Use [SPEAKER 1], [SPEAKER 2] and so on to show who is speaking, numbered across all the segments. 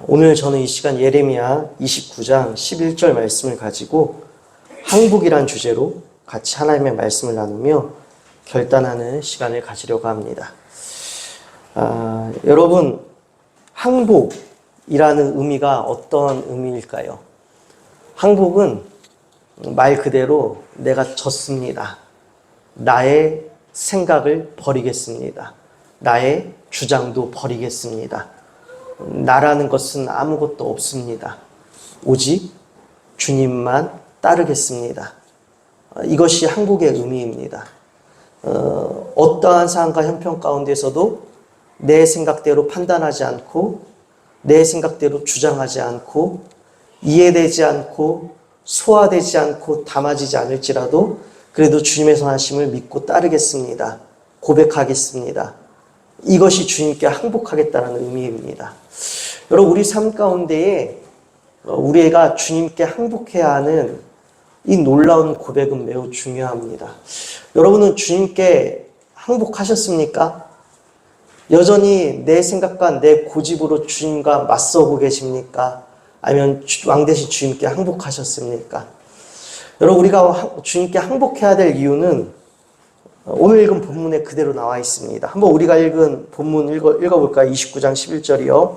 [SPEAKER 1] 오늘 저는 이 시간 예레미야 29장 11절 말씀을 가지고 항복이란 주제로 같이 하나님의 말씀을 나누며 결단하는 시간을 가지려고 합니다. 여러분, 항복이라는 의미가 어떤 의미일까요? 항복은 말 그대로 내가 졌습니다. 나의 생각을 버리겠습니다. 나의 주장도 버리겠습니다. 나라는 것은 아무것도 없습니다. 오직 주님만 따르겠습니다. 이것이 항복의 의미입니다. 어떠한 상황과 형편 가운데서도 내 생각대로 판단하지 않고 내 생각대로 주장하지 않고 이해되지 않고 소화되지 않고 담아지지 않을지라도 그래도 주님의 선하심을 믿고 따르겠습니다. 고백하겠습니다. 이것이 주님께 항복하겠다는 의미입니다. 여러분, 우리 삶 가운데에 우리가 주님께 항복해야 하는 이 놀라운 고백은 매우 중요합니다. 여러분은 주님께 항복하셨습니까? 여전히 내 생각과 내 고집으로 주님과 맞서고 계십니까? 아니면 왕 대신 주님께 항복하셨습니까? 여러분, 우리가 주님께 항복해야 될 이유는 오늘 읽은 본문에 그대로 나와 있습니다. 한번 우리가 읽은 본문 읽어볼까요? 29장 11절이요.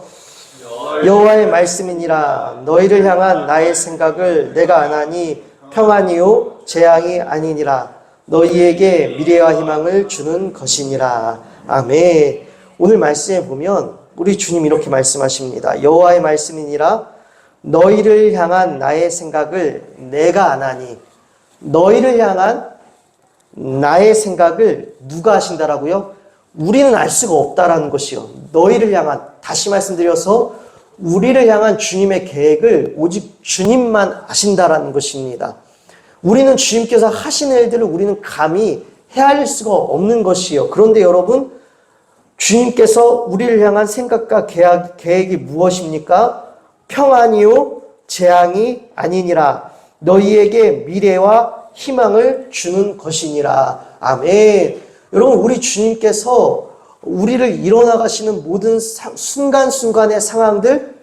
[SPEAKER 1] 여호와의 말씀이니라 너희를 향한 나의 생각을 내가 아나니 평안이요 재앙이 아니니라 너희에게 미래와 희망을 주는 것이니라. 아멘. 오늘 말씀에 보면 우리 주님 이렇게 말씀하십니다. 여호와의 말씀이니라 너희를 향한 나의 생각을 내가 아나니. 너희를 향한 나의 생각을 누가 하신다라고요? 우리는 알 수가 없다라는 것이요. 너희를 향한, 다시 말씀드려서 우리를 향한 주님의 계획을 오직 주님만 아신다라는 것입니다. 우리는 주님께서 하시는 일들을 우리는 감히 헤아릴 수가 없는 것이요. 그런데 여러분, 주님께서 우리를 향한 생각과 계획이 무엇입니까? 평안이요 재앙이 아니니라 너희에게 미래와 희망을 주는 것이니라. 아멘. 여러분, 우리 주님께서 우리를 일어나가시는 모든 순간순간의 상황들,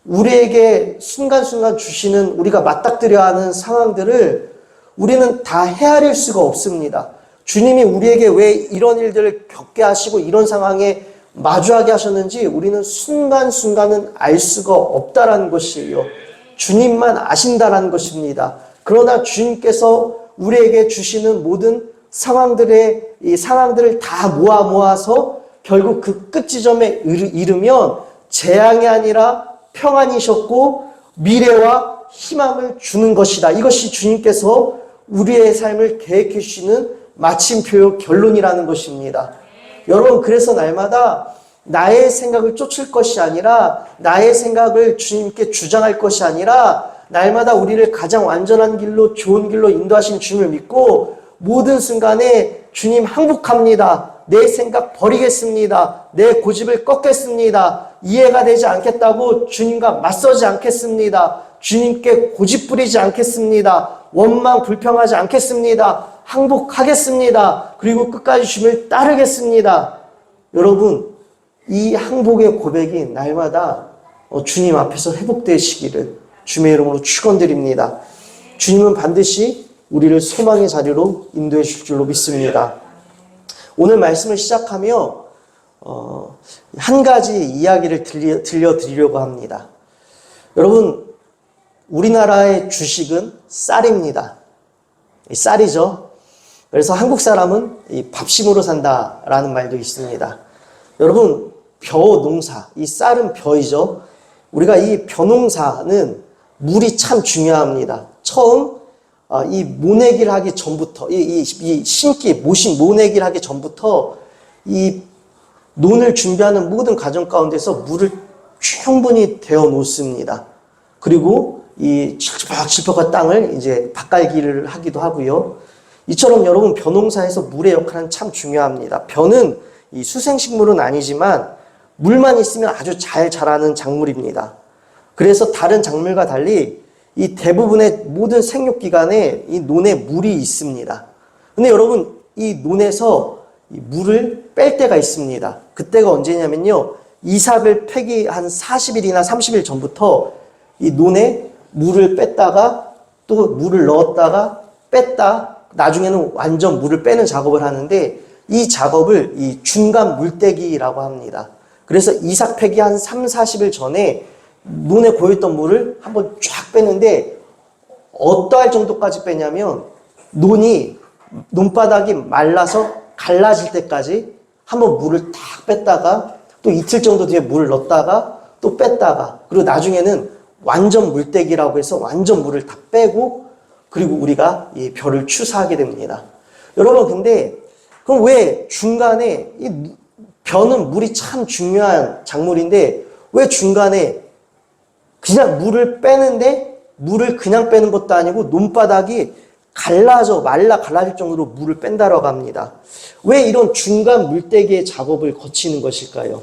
[SPEAKER 1] 우리에게 순간순간 주시는 우리가 맞닥뜨려야 하는 상황들을 우리는 다 헤아릴 수가 없습니다. 주님이 우리에게 왜 이런 일들을 겪게 하시고 이런 상황에 마주하게 하셨는지 우리는 순간순간은 알 수가 없다라는 것이에요. 주님만 아신다라는 것입니다. 그러나 주님께서 우리에게 주시는 모든 이 상황들을 다 모아서 결국 그 끝 지점에 이르면 재앙이 아니라 평안이셨고 미래와 희망을 주는 것이다. 이것이 주님께서 우리의 삶을 계획해 주시는 마침표요 결론이라는 것입니다. 여러분, 그래서 날마다 나의 생각을 쫓을 것이 아니라 나의 생각을 주님께 주장할 것이 아니라 날마다 우리를 가장 완전한 길로 좋은 길로 인도하신 주님을 믿고 모든 순간에 주님 항복합니다. 내 생각 버리겠습니다. 내 고집을 꺾겠습니다. 이해가 되지 않겠다고 주님과 맞서지 않겠습니다. 주님께 고집 부리지 않겠습니다. 원망 불평하지 않겠습니다. 항복하겠습니다. 그리고 끝까지 주님을 따르겠습니다. 여러분, 이 항복의 고백이 날마다 주님 앞에서 회복되시기를 주님의 이름으로 축원드립니다. 주님은 반드시 우리를 소망의 자리로 인도해 주실 줄로 믿습니다. 오늘 말씀을 시작하며 한 가지 이야기를 들려드리려고 합니다. 여러분, 우리나라의 주식은 쌀입니다. 쌀이죠. 그래서 한국 사람은 밥심으로 산다라는 말도 있습니다. 여러분, 벼 농사, 이 쌀은 벼이죠. 우리가 이 벼 농사는 물이 참 중요합니다. 처음 이 모내기를 하기 전부터 이 심기 모내기를 하기 전부터 이 논을 준비하는 모든 과정 가운데서 물을 충분히 데워 놓습니다. 그리고 이 칠퍽칠퍽한 땅을 이제 밭갈기를 하기도 하고요. 이처럼 여러분, 벼농사에서 물의 역할은 참 중요합니다. 벼는 이 수생식물은 아니지만 물만 있으면 아주 잘 자라는 작물입니다. 그래서 다른 작물과 달리 이 대부분의 모든 생육기관에 이 논에 물이 있습니다. 근데 여러분, 이 논에서 이 물을 뺄 때가 있습니다. 그때가 언제냐면요, 이삭을 패기 한 40일이나 30일 전부터 이 논에 물을 뺐다가 또 물을 넣었다가 뺐다, 나중에는 완전 물을 빼는 작업을 하는데, 이 작업을 이 중간 물떼기라고 합니다. 그래서 이삭 패기 한 3, 40일 전에 논에 고였던 물을 한번 쫙 빼는데, 어떠할 정도까지 빼냐면 논바닥이 말라서 갈라질 때까지 한번 물을 탁 뺐다가 또 이틀 정도 뒤에 물을 넣었다가 또 뺐다가, 그리고 나중에는 완전 물떼기라고 해서 완전 물을 다 빼고, 그리고 우리가 이 벼를 추수하게 됩니다. 여러분, 근데 그럼 왜 중간에 이 벼는 물이 참 중요한 작물인데 왜 중간에 그냥 물을 빼는데, 물을 그냥 빼는 것도 아니고 논바닥이 말라 갈라질 정도로 물을 뺀다라고 합니다. 왜 이런 중간 물떼기의 작업을 거치는 것일까요?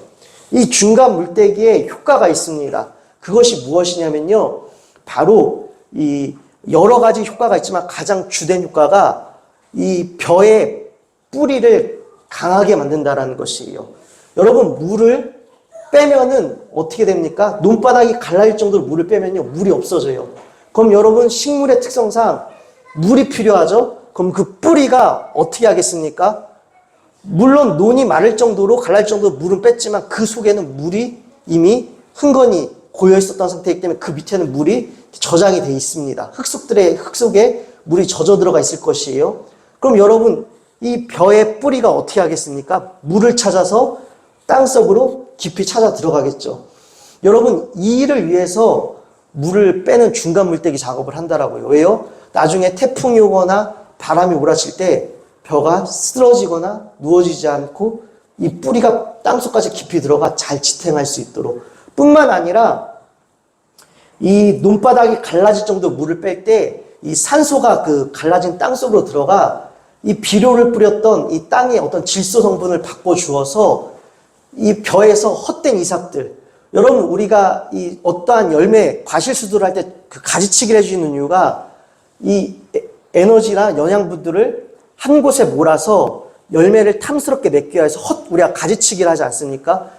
[SPEAKER 1] 이 중간 물떼기에 효과가 있습니다. 그것이 무엇이냐면요, 바로 이 여러 가지 효과가 있지만 가장 주된 효과가 이 벼의 뿌리를 강하게 만든다라는 것이에요. 여러분, 물을 빼면은 어떻게 됩니까? 논바닥이 갈라질 정도로 물을 빼면요, 물이 없어져요. 그럼 여러분, 식물의 특성상 물이 필요하죠? 그럼 그 뿌리가 어떻게 하겠습니까? 물론 논이 마를 정도로 갈라질 정도로 물은 뺐지만 그 속에는 물이 이미 흥건히 고여 있었던 상태이기 때문에 그 밑에는 물이 저장이 돼 있습니다. 흙 속에 물이 젖어 들어가 있을 것이에요. 그럼 여러분, 이 벼의 뿌리가 어떻게 하겠습니까? 물을 찾아서 땅속으로 깊이 찾아 들어가겠죠. 여러분, 이 일을 위해서 물을 빼는 중간 물떼기 작업을 한다라고요. 왜요? 나중에 태풍이 오거나 바람이 몰아칠 때 벼가 쓰러지거나 누워지지 않고 이 뿌리가 땅속까지 깊이 들어가 잘 지탱할 수 있도록, 뿐만 아니라 이 논바닥이 갈라질 정도 물을 뺄 때 이 산소가 그 갈라진 땅 속으로 들어가 이 비료를 뿌렸던 이 땅의 어떤 질소 성분을 바꿔주어서 이 벼에서 헛된 이삭들, 여러분, 우리가 이 어떠한 열매, 과실 수두를 할 때 그 가지치기를 해주는 이유가 이 에너지나 영양분들을 한 곳에 몰아서 열매를 탐스럽게 맺기 위해서 우리가 가지치기를 하지 않습니까?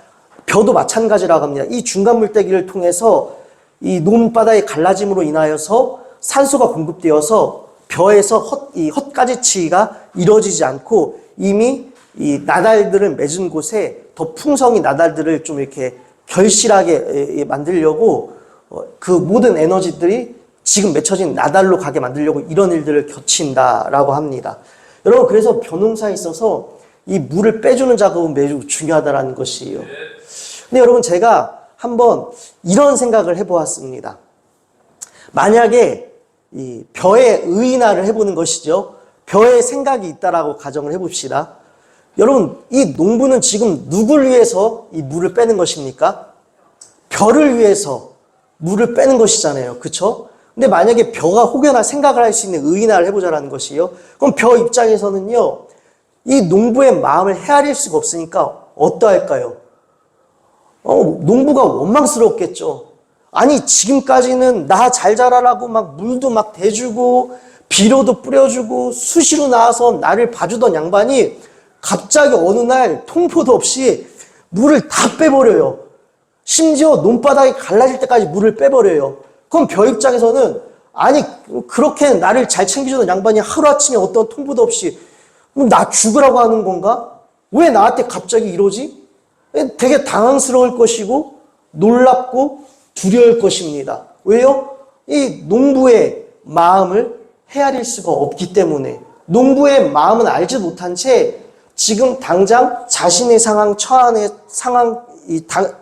[SPEAKER 1] 벼도 마찬가지라고 합니다. 이 중간 물떼기를 통해서 이 논바닥의 갈라짐으로 인하여서 산소가 공급되어서 벼에서 이 헛가지치기가 이루어지지 않고 이미 이 나달들을 맺은 곳에 더 풍성히 나달들을 좀 이렇게 결실하게 만들려고 그 모든 에너지들이 지금 맺혀진 나달로 가게 만들려고 이런 일들을 거친다라고 합니다. 여러분, 그래서 벼농사에 있어서 이 물을 빼주는 작업은 매우 중요하다는 것이에요. 근데 여러분, 제가 한번 이런 생각을 해보았습니다. 만약에 이 벼의 의인화를 해보는 것이죠. 벼의 생각이 있다라고 가정을 해봅시다. 여러분, 이 농부는 지금 누굴 위해서 이 물을 빼는 것입니까? 벼를 위해서 물을 빼는 것이잖아요. 그렇죠? 근데 만약에 벼가 혹여나 생각을 할 수 있는 의인화를 해보자라는 것이에요. 그럼 벼 입장에서는요, 이 농부의 마음을 헤아릴 수가 없으니까 어떠할까요? 농부가 원망스럽겠죠. 아니, 지금까지는 나 잘 자라라고 막 물도 막 대주고 비료도 뿌려주고 수시로 나와서 나를 봐주던 양반이 갑자기 어느 날 통보도 없이 물을 다 빼버려요. 심지어 논바닥이 갈라질 때까지 물을 빼버려요. 그럼 벼 입장에서는 아니, 그렇게 나를 잘 챙겨주던 양반이 하루아침에 어떤 통보도 없이 나 죽으라고 하는 건가? 왜 나한테 갑자기 이러지? 되게 당황스러울 것이고 놀랍고 두려울 것입니다. 왜요? 이 농부의 마음을 헤아릴 수가 없기 때문에, 농부의 마음은 알지 못한 채 지금 당장 자신의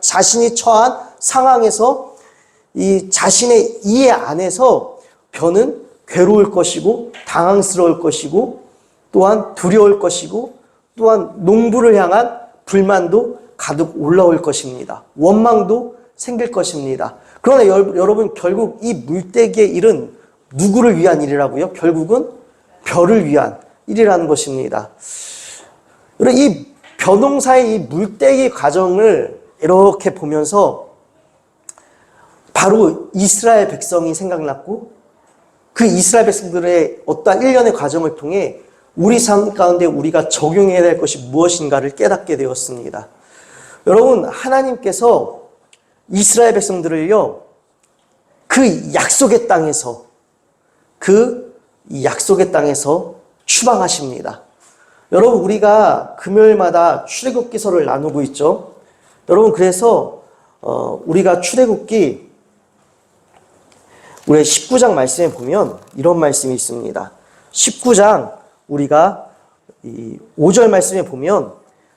[SPEAKER 1] 자신이 처한 상황에서 이 자신의 이해 안에서 벼는 괴로울 것이고 당황스러울 것이고 또한 두려울 것이고 또한 농부를 향한 불만도 가득 올라올 것입니다. 원망도 생길 것입니다. 그러나 여러분, 결국 이 물떼기의 일은 누구를 위한 일이라고요? 결국은 벼를 위한 일이라는 것입니다. 이 벼농사의 이 물떼기 과정을 이렇게 보면서 바로 이스라엘 백성이 생각났고, 그 이스라엘 백성들의 어떠한 일련의 과정을 통해 우리 삶 가운데 우리가 적용해야 될 것이 무엇인가를 깨닫게 되었습니다. 여러분, 하나님께서 이스라엘 백성들을요, 그 약속의 땅에서 추방하십니다. 여러분, 우리가 금요일마다 출애굽기서를 나누고 있죠. 여러분, 그래서 우리가 출애굽기 우리 19장 말씀에 보면 이런 말씀이 있습니다. 19장 우리가 5절 말씀에 보면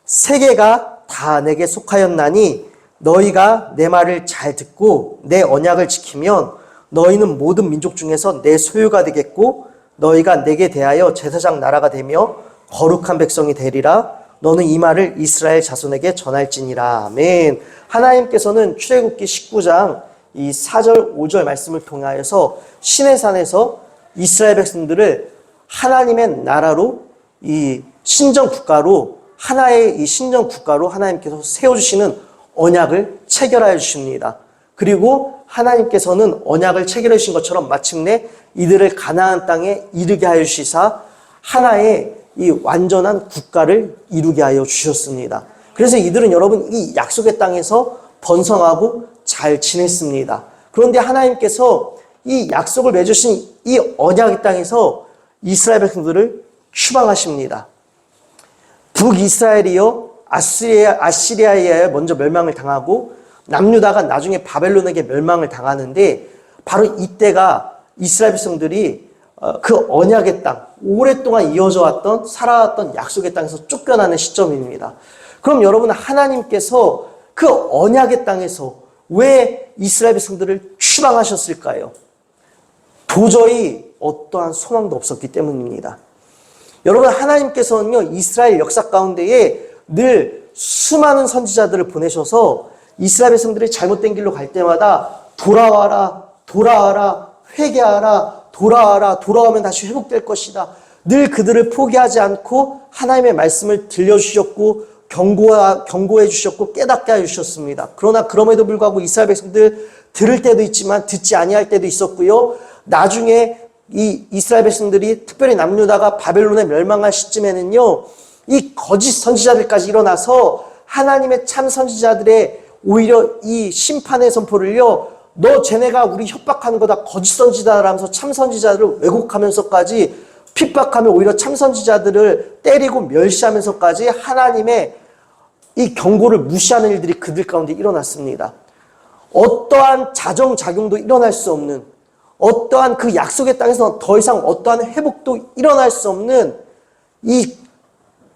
[SPEAKER 1] 세계가 다 내게 속하였나니 너희가 내 말을 잘 듣고 내 언약을 지키면 너희는 모든 민족 중에서 내 소유가 되겠고 너희가 내게 대하여 제사장 나라가 되며 거룩한 백성이 되리라. 너는 이 말을 이스라엘 자손에게 전할지니라. 아멘. 하나님께서는 출애굽기 19장 이 4절 5절 말씀을 통하여서 시내산에서 이스라엘 백성들을 하나님의 나라로 이 신정 국가로 하나의 이 신정 국가로 하나님께서 세워주시는 언약을 체결하여 주십니다. 그리고 하나님께서는 언약을 체결해 주신 것처럼 마침내 이들을 가나안 땅에 이르게 하여 주시사 하나의 이 완전한 국가를 이루게 하여 주셨습니다. 그래서 이들은 여러분 이 약속의 땅에서 번성하고 잘 지냈습니다. 그런데 하나님께서 이 약속을 맺으신 이 언약의 땅에서 이스라엘 백성들을 추방하십니다. 북이스라엘이요 아시리아에 의하여 먼저 멸망을 당하고 남유다가 나중에 바벨론에게 멸망을 당하는데 바로 이때가 이스라엘 백성들이 그 언약의 땅, 오랫동안 이어져 왔던 살아왔던 약속의 땅에서 쫓겨나는 시점입니다. 그럼 여러분, 하나님께서 그 언약의 땅에서 왜 이스라엘 백성들을 추방하셨을까요? 도저히 어떠한 소망도 없었기 때문입니다. 여러분, 하나님께서는요 이스라엘 역사 가운데에 늘 수많은 선지자들을 보내셔서 이스라엘 백성들이 잘못된 길로 갈 때마다 돌아와라, 돌아와라, 회개하라, 돌아와라, 돌아오면 다시 회복될 것이다. 늘 그들을 포기하지 않고 하나님의 말씀을 들려주셨고 경고해 주셨고 깨닫게 해주셨습니다. 그러나 그럼에도 불구하고 이스라엘 백성들 들을 때도 있지만 듣지 아니할 때도 있었고요. 나중에 이 이스라엘 백성들이 특별히 남유다가 바벨론에 멸망할 시점에는요. 이 거짓 선지자들까지 일어나서 하나님의 참 선지자들의 오히려 이 심판의 선포를요. 너 쟤네가 우리 협박하는 거다 거짓 선지자라면서 참 선지자들을 왜곡하면서까지 핍박하며 오히려 참 선지자들을 때리고 멸시하면서까지 하나님의 이 경고를 무시하는 일들이 그들 가운데 일어났습니다. 어떠한 자정작용도 일어날 수 없는 어떠한 그 약속의 땅에서 더 이상 어떠한 회복도 일어날 수 없는 이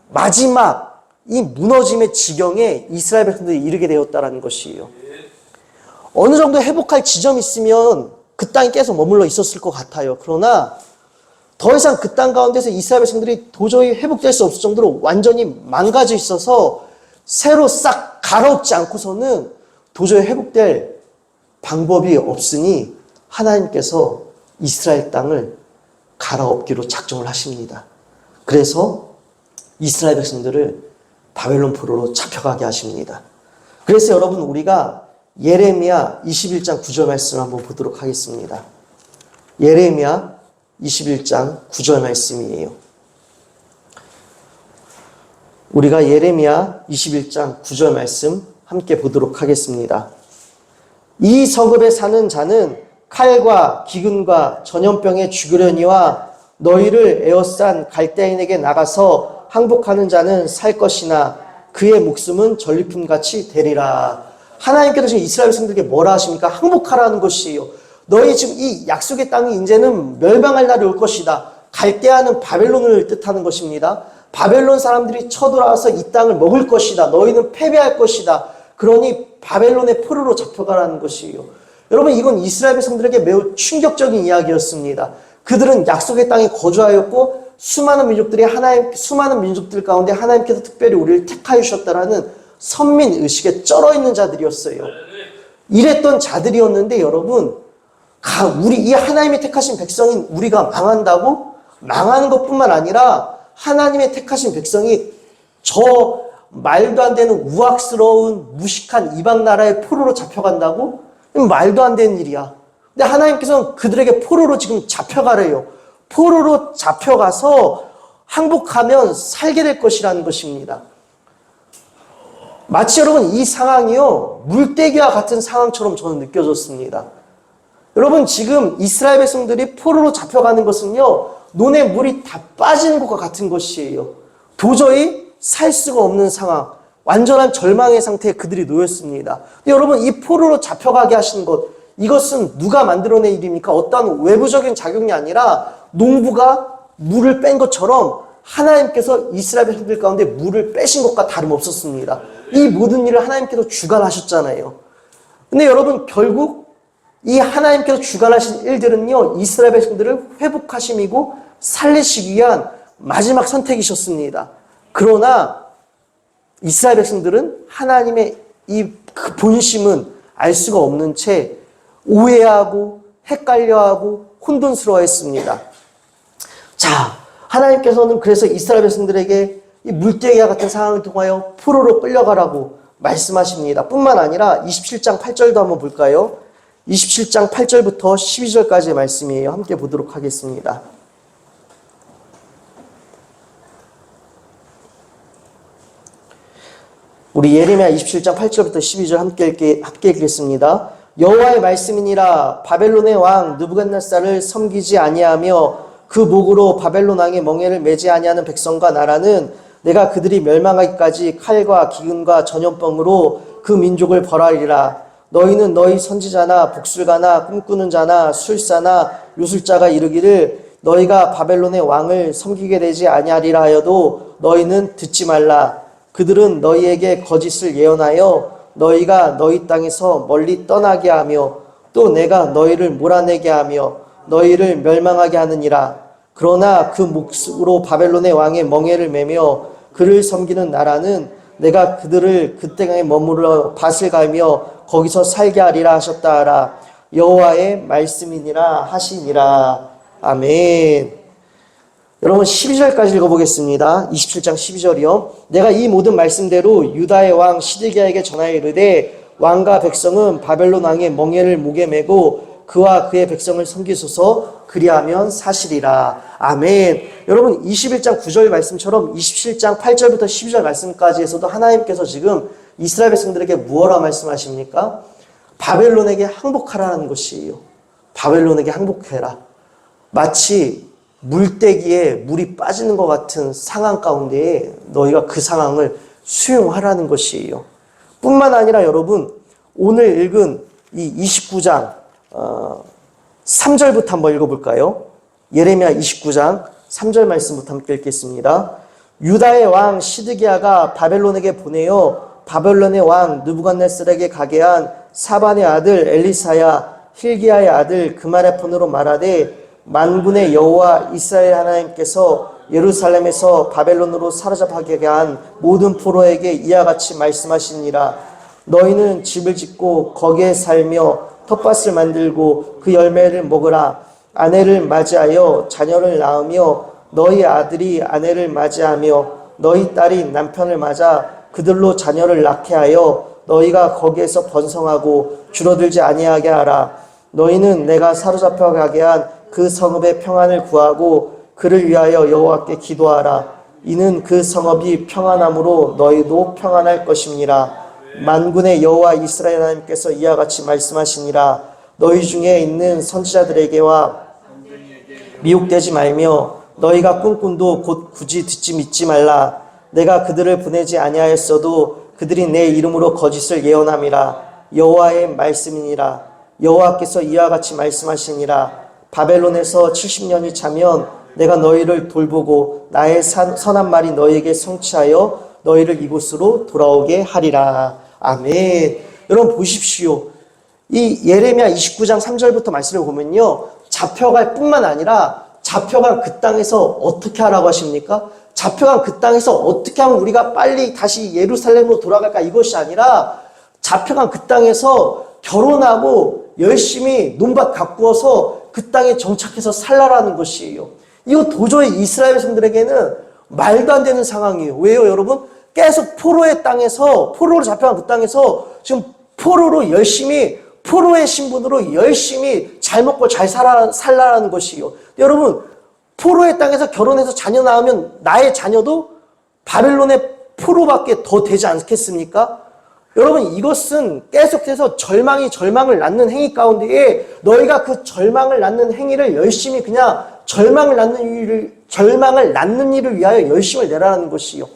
[SPEAKER 1] 마지막 이 무너짐의 지경에 이스라엘 백성들이 이르게 되었다는 것이에요. 어느 정도 회복할 지점이 있으면 그 땅에 계속 머물러 있었을 것 같아요. 그러나 더 이상 그 땅 가운데서 이스라엘 백성들이 도저히 회복될 수 없을 정도로 완전히 망가져 있어서 새로 싹 갈아엎지 않고서는 도저히 회복될 방법이 없으니 하나님께서 이스라엘 땅을 갈아엎기로 작정을 하십니다. 그래서 이스라엘 백성들을 바벨론 포로로 잡혀가게 하십니다. 그래서 여러분 우리가 예레미야 21장 9절 말씀을 한번 보도록 하겠습니다. 예레미야 21장 9절 말씀이에요. 우리가 예레미야 21장 9절 말씀 함께 보도록 하겠습니다. 이 성읍에 사는 자는 칼과 기근과 전염병에 죽으려니와 너희를 에워싼 갈대인에게 나가서 항복하는 자는 살 것이나 그의 목숨은 전리품같이 되리라. 하나님께서 지금 이스라엘 백성들에게 뭐라 하십니까? 항복하라는 것이에요. 너희 지금 이 약속의 땅이 이제는 멸망할 날이 올 것이다. 갈대아는 바벨론을 뜻하는 것입니다. 바벨론 사람들이 쳐들어와서 이 땅을 먹을 것이다. 너희는 패배할 것이다. 그러니 바벨론의 포로로 잡혀가라는 것이에요. 여러분, 이건 이스라엘 백성들에게 매우 충격적인 이야기였습니다. 그들은 약속의 땅에 거주하였고 수많은 민족들 가운데 하나님께서 특별히 우리를 택하여 주셨다라는 선민 의식에 쩔어 있는 자들이었어요. 이랬던 자들이었는데 여러분, 이 하나님의 택하신 백성인 우리가 망한다고? 망하는 것뿐만 아니라 하나님의 택하신 백성이 저 말도 안 되는 우악스러운 무식한 이방 나라의 포로로 잡혀간다고? 말도 안 되는 일이야. 근데 하나님께서는 그들에게 포로로 지금 잡혀가래요. 포로로 잡혀가서 항복하면 살게 될 것이라는 것입니다. 마치 여러분 이 상황이요, 물떼기와 같은 상황처럼 저는 느껴졌습니다. 여러분 지금 이스라엘 백성들이 포로로 잡혀가는 것은요, 논에 물이 다 빠지는 것과 같은 것이에요. 도저히 살 수가 없는 상황, 완전한 절망의 상태에 그들이 놓였습니다. 근데 여러분 이 포로로 잡혀가게 하신 것, 이것은 누가 만들어낸 일입니까? 어떤 외부적인 작용이 아니라 농부가 물을 뺀 것처럼 하나님께서 이스라엘 백성들 가운데 물을 빼신 것과 다름없었습니다. 이 모든 일을 하나님께서 주관하셨잖아요. 근데 여러분 결국 이 하나님께서 주관하신 일들은요, 이스라엘 백성들을 회복하심이고 살리시기 위한 마지막 선택이셨습니다. 그러나 이스라엘 백성들은 하나님의 이 그 본심은 알 수가 없는 채 오해하고 헷갈려하고 혼돈스러워했습니다. 자, 하나님께서는 그래서 이스라엘 백성들에게 이 물떼기와 같은 상황을 통하여 포로로 끌려가라고 말씀하십니다. 뿐만 아니라 27장 8절도 한번 볼까요? 27장 8절부터 12절까지의 말씀이에요. 함께 보도록 하겠습니다. 우리 예레미야 27장 8절부터 12절 함께 읽겠습니다. 여호와의 말씀이니라. 바벨론의 왕 느부갓네살을 섬기지 아니하며 그 목으로 바벨론 왕의 멍에를 매지 아니하는 백성과 나라는 내가 그들이 멸망하기까지 칼과 기근과 전염병으로 그 민족을 벌하리라. 너희는 너희 선지자나 복술가나 꿈꾸는 자나 술사나 요술자가 이르기를 너희가 바벨론의 왕을 섬기게 되지 아니하리라 하여도 너희는 듣지 말라. 그들은 너희에게 거짓을 예언하여 너희가 너희 땅에서 멀리 떠나게 하며 또 내가 너희를 몰아내게 하며 너희를 멸망하게 하느니라. 그러나 그 몫으로 바벨론의 왕의 멍에를 매며 그를 섬기는 나라는 내가 그들을 그 땅에 머무러 밭을 갈며 거기서 살게 하리라 하셨다 하라. 여호와의 말씀이니라 하시니라. 아멘. 여러분 12절까지 읽어보겠습니다. 27장 12절이요. 내가 이 모든 말씀대로 유다의 왕 시드기야에게 전하여 이르되 왕과 백성은 바벨론 왕의 멍에를 목에 메고 그와 그의 백성을 섬기소서. 그리하면 사시리라. 아멘. 여러분 21장 9절 말씀처럼 27장 8절부터 12절 말씀까지에서도 하나님께서 지금 이스라엘 백성들에게 무엇라 말씀하십니까? 바벨론에게 항복하라는 것이에요. 바벨론에게 항복해라. 마치 물떼기에 물이 빠지는 것 같은 상황 가운데에 너희가 그 상황을 수용하라는 것이에요. 뿐만 아니라 여러분 오늘 읽은 이 29장 3절부터 한번 읽어볼까요? 예레미야 29장 3절 말씀부터 함께 읽겠습니다. 유다의 왕 시드기야가 바벨론에게 보내어 바벨론의 왕 느부갓네살에게 가게 한 사반의 아들 엘리사야 힐기야의 아들 그마레폰으로 말하되 만군의 여호와 이스라엘 하나님께서 예루살렘에서 바벨론으로 사로잡히게 한 모든 포로에게 이와 같이 말씀하시니라. 너희는 집을 짓고 거기에 살며 텃밭을 만들고 그 열매를 먹으라. 아내를 맞이하여 자녀를 낳으며 너희 아들이 아내를 맞이하며 너희 딸이 남편을 맞아 그들로 자녀를 낳게 하여 너희가 거기에서 번성하고 줄어들지 아니하게 하라. 너희는 내가 사로잡혀 가게 한 그 성읍의 평안을 구하고 그를 위하여 여호와께 기도하라. 이는 그 성읍이 평안함으로 너희도 평안할 것임니라. 만군의 여호와 이스라엘 하나님께서 이와 같이 말씀하시니라. 너희 중에 있는 선지자들에게와 미혹되지 말며 너희가 꿈꾼도 곧 굳이 듣지 믿지 말라. 내가 그들을 보내지 아니하였어도 그들이 내 이름으로 거짓을 예언함이라. 여호와의 말씀이니라. 여호와께서 이와 같이 말씀하시니라. 바벨론에서 70년이 차면 내가 너희를 돌보고 나의 선한 말이 너희에게 성취하여 너희를 이곳으로 돌아오게 하리라. 아멘. 여러분 보십시오. 이 예레미야 29장 3절부터 말씀을 보면요. 잡혀갈 뿐만 아니라 잡혀간 그 땅에서 어떻게 하라고 하십니까? 잡혀간 그 땅에서 어떻게 하면 우리가 빨리 다시 예루살렘으로 돌아갈까 이것이 아니라 잡혀간 그 땅에서 결혼하고 열심히 논밭 가꾸어서 그 땅에 정착해서 살라라는 것이에요. 이거 도저히 이스라엘 백성들에게는 말도 안 되는 상황이에요. 왜요, 여러분? 계속 포로의 땅에서, 포로로 잡혀간 그 땅에서 지금 포로로 열심히, 포로의 신분으로 열심히 잘 먹고 잘 살라라는 것이에요. 여러분, 포로의 땅에서 결혼해서 자녀 낳으면 나의 자녀도 바벨론의 포로밖에 더 되지 않겠습니까? 여러분, 이것은 계속해서 절망을 낳는 행위 가운데에 너희가 그 절망을 낳는 행위를 열심히 그냥 절망을 낳는 일을 위하여 열심을 내라는 것이요.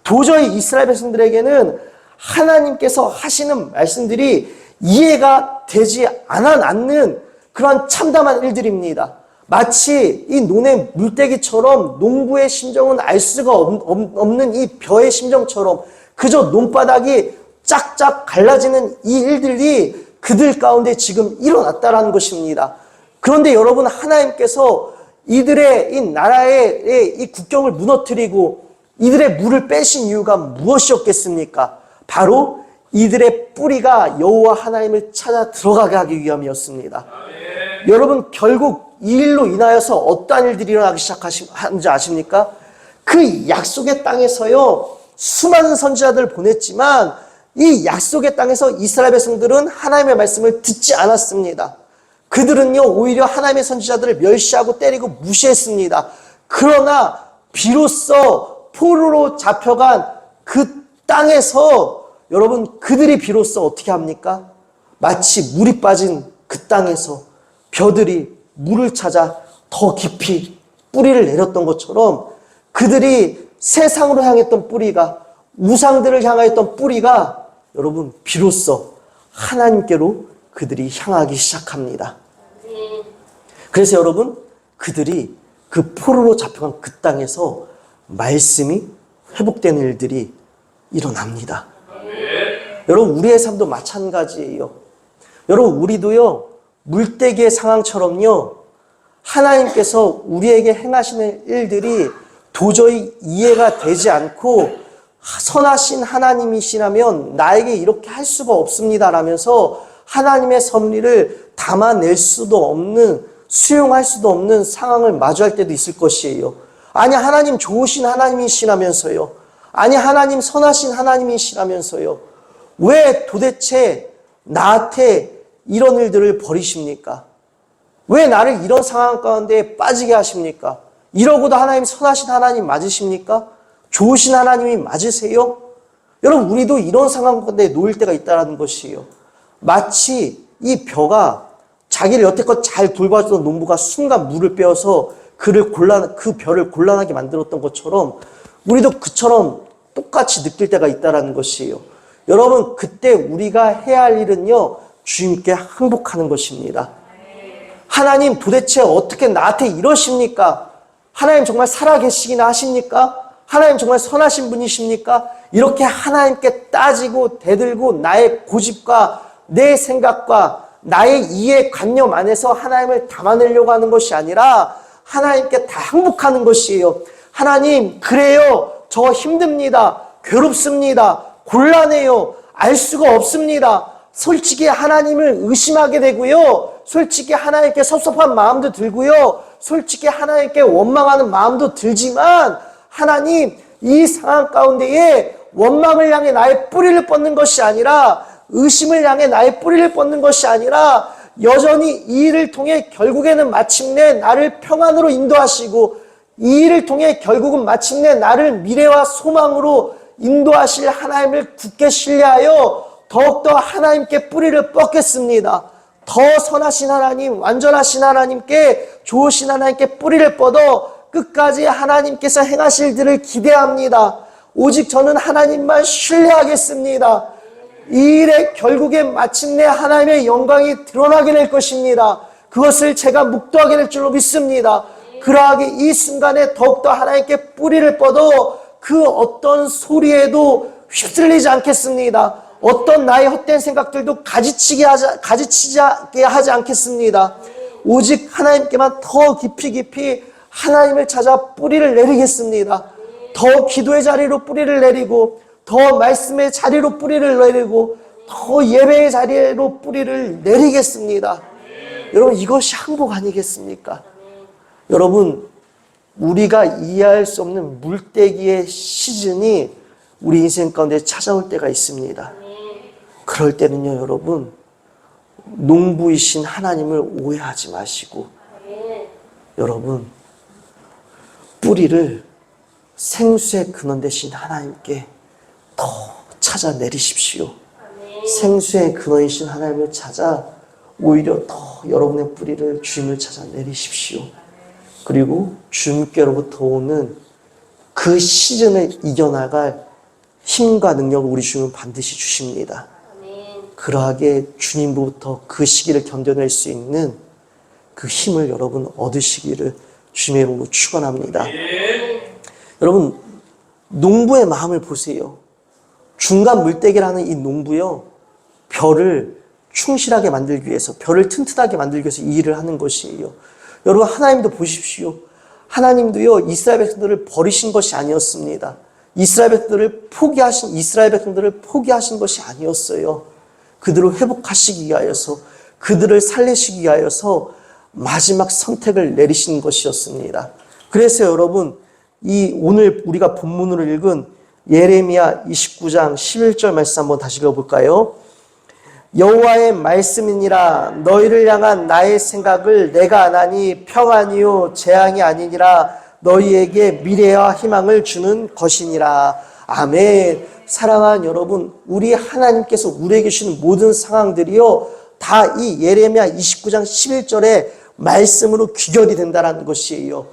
[SPEAKER 1] 도저히 이스라엘 백성들에게는 하나님께서 하시는 말씀들이 이해가 되지 않는 그러한 참담한 일들입니다. 마치 이 논의 물때기처럼 농부의 심정은 알 수가 없는 이 벼의 심정처럼 그저 논바닥이 짝짝 갈라지는 이 일들이 그들 가운데 지금 일어났다라는 것입니다. 그런데 여러분, 하나님께서 이들의 이 나라의 이 국경을 무너뜨리고 이들의 물을 빼신 이유가 무엇이었겠습니까? 바로 이들의 뿌리가 여호와 하나님을 찾아 들어가게 하기 위함이었습니다. 여러분, 결국 이 일로 인하여서 어떠한 일들이 일어나기 시작하는지 아십니까? 그 약속의 땅에서요, 수많은 선지자들을 보냈지만 이 약속의 땅에서 이스라엘 백성들은 하나님의 말씀을 듣지 않았습니다. 그들은요, 오히려 하나님의 선지자들을 멸시하고 때리고 무시했습니다. 그러나 비로소 포로로 잡혀간 그 땅에서 여러분, 그들이 비로소 어떻게 합니까? 마치 물이 빠진 그 땅에서 벼들이 물을 찾아 더 깊이 뿌리를 내렸던 것처럼 그들이 세상으로 향했던 뿌리가, 우상들을 향하였던 뿌리가 여러분, 비로소 하나님께로 그들이 향하기 시작합니다. 그래서 여러분, 그들이 그 포로로 잡혀간 그 땅에서 말씀이 회복되는 일들이 일어납니다. 여러분, 우리의 삶도 마찬가지예요. 여러분, 우리도요, 물때기의 상황처럼요, 하나님께서 우리에게 행하시는 일들이 도저히 이해가 되지 않고 선하신 하나님이시라면 나에게 이렇게 할 수가 없습니다라면서 하나님의 섭리를 담아낼 수도 없는, 수용할 수도 없는 상황을 마주할 때도 있을 것이에요. 아니, 하나님 좋으신 하나님이시라면서요. 아니, 하나님 선하신 하나님이시라면서요. 왜 도대체 나한테 이런 일들을 벌이십니까? 왜 나를 이런 상황 가운데 빠지게 하십니까? 이러고도 하나님 선하신 하나님 맞으십니까? 좋으신 하나님이 맞으세요? 여러분, 우리도 이런 상황 가운데 놓일 때가 있다는 것이에요. 마치 이 벼가 자기를 여태껏 잘 돌봐주던 농부가 순간 물을 빼어서 그 벼를 곤란하게 만들었던 것처럼 우리도 그처럼 똑같이 느낄 때가 있다는 것이에요. 여러분, 그때 우리가 해야 할 일은요, 주님께 항복하는 것입니다. 하나님, 도대체 어떻게 나한테 이러십니까? 하나님 정말 살아계시기나 하십니까? 하나님 정말 선하신 분이십니까? 이렇게 하나님께 따지고 대들고 나의 고집과 내 생각과 나의 이해관념 안에서 하나님을 담아내려고 하는 것이 아니라 하나님께 다 항복하는 것이에요. 하나님, 그래요. 저 힘듭니다. 괴롭습니다. 곤란해요. 알 수가 없습니다. 솔직히 하나님을 의심하게 되고요. 솔직히 하나님께 섭섭한 마음도 들고요. 솔직히 하나님께 원망하는 마음도 들지만 하나님, 이 상황 가운데에 원망을 향해 나의 뿌리를 뻗는 것이 아니라, 의심을 향해 나의 뿌리를 뻗는 것이 아니라 여전히 이 일을 통해 결국에는 마침내 나를 평안으로 인도하시고 이 일을 통해 결국은 마침내 나를 미래와 소망으로 인도하실 하나님을 굳게 신뢰하여 더욱더 하나님께 뿌리를 뻗겠습니다. 더 선하신 하나님, 완전하신 하나님께, 좋으신 하나님께 뿌리를 뻗어 끝까지 하나님께서 행하실 일들을 기대합니다. 오직 저는 하나님만 신뢰하겠습니다. 이 일에 결국에 마침내 하나님의 영광이 드러나게 될 것입니다. 그것을 제가 묵도하게 될 줄로 믿습니다. 그러하게 이 순간에 더욱더 하나님께 뿌리를 뻗어 그 어떤 소리에도 휩쓸리지 않겠습니다. 어떤 나의 헛된 생각들도 가지치게 하지 않겠습니다. 오직 하나님께만 더 깊이 하나님을 찾아 뿌리를 내리겠습니다. 더 기도의 자리로 뿌리를 내리고, 더 말씀의 자리로 뿌리를 내리고, 더 예배의 자리로 뿌리를 내리겠습니다. 여러분, 이것이 항복 아니겠습니까? 여러분, 우리가 이해할 수 없는 물때기의 시즌이 우리 인생 가운데 찾아올 때가 있습니다. 그럴 때는요, 여러분, 농부이신 하나님을 오해하지 마시고, 여러분, 뿌리를 생수의 근원 되신 하나님께 더 찾아 내리십시오. 생수의 근원이신 하나님을 찾아 오히려 더 여러분의 뿌리를 주님을 찾아 내리십시오. 그리고 주님께로부터 오는 그 시즌을 이겨나갈 힘과 능력을 우리 주님은 반드시 주십니다. 그러하게 주님으로부터 그 시기를 견뎌낼 수 있는 그 힘을 여러분 얻으시기를 주님의 이름으로 축원합니다. 여러분, 농부의 마음을 보세요. 중간 물대기라는 이 농부요, 벼를 충실하게 만들기 위해서, 벼를 튼튼하게 만들기 위해서 이 일을 하는 것이에요. 여러분, 하나님도 보십시오. 하나님도요, 이스라엘 백성들을 버리신 것이 아니었습니다. 이스라엘 백성들을 포기하신 것이 아니었어요. 그들을 회복하시기 위하여서, 그들을 살리시기 위하여서 마지막 선택을 내리신 것이었습니다. 그래서 여러분, 오늘 우리가 본문으로 읽은 예레미야 29장 11절 말씀 한번 다시 읽어볼까요? 여호와의 말씀이니라. 너희를 향한 나의 생각을 내가 아나니 평안이요 재앙이 아니니라. 너희에게 미래와 희망을 주는 것이니라. 아멘. 사랑하는 여러분, 우리 하나님께서 우리에게 주시는 모든 상황들이요, 다 이 예레미야 29장 11절의 말씀으로 귀결이 된다는 것이에요.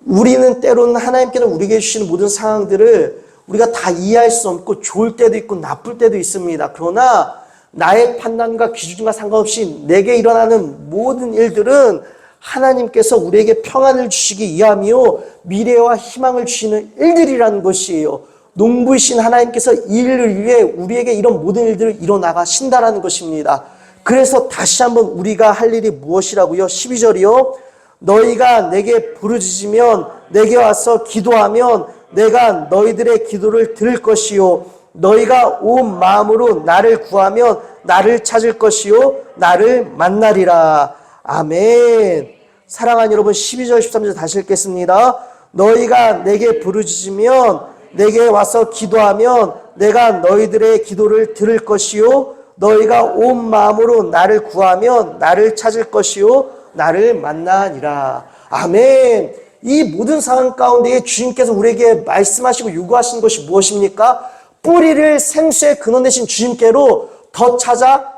[SPEAKER 1] 우리는 때로는 하나님께서 우리에게 주시는 모든 상황들을 우리가 다 이해할 수 없고 좋을 때도 있고 나쁠 때도 있습니다. 그러나 나의 판단과 기준과 상관없이 내게 일어나는 모든 일들은 하나님께서 우리에게 평안을 주시기 위함이요 미래와 희망을 주시는 일들이라는 것이에요. 농부이신 하나님께서 이 일을 위해 우리에게 이런 모든 일들을 이뤄나가신다라는 것입니다. 그래서 다시 한번 우리가 할 일이 무엇이라고요? 12절이요. 너희가 내게 부르짖으면 내게 와서 기도하면 내가 너희들의 기도를 들을 것이요 너희가 온 마음으로 나를 구하면 나를 찾을 것이요 나를 만나리라. 아멘. 사랑하는 여러분, 12절 13절 다시 읽겠습니다. 너희가 내게 부르짖으면 내게 와서 기도하면 내가 너희들의 기도를 들을 것이요 너희가 온 마음으로 나를 구하면 나를 찾을 것이요 나를 만나니라. 아멘. 이 모든 상황 가운데 주님께서 우리에게 말씀하시고 요구하시는 것이 무엇입니까? 뿌리를 생수의 근원 되신 주님께로 더 찾아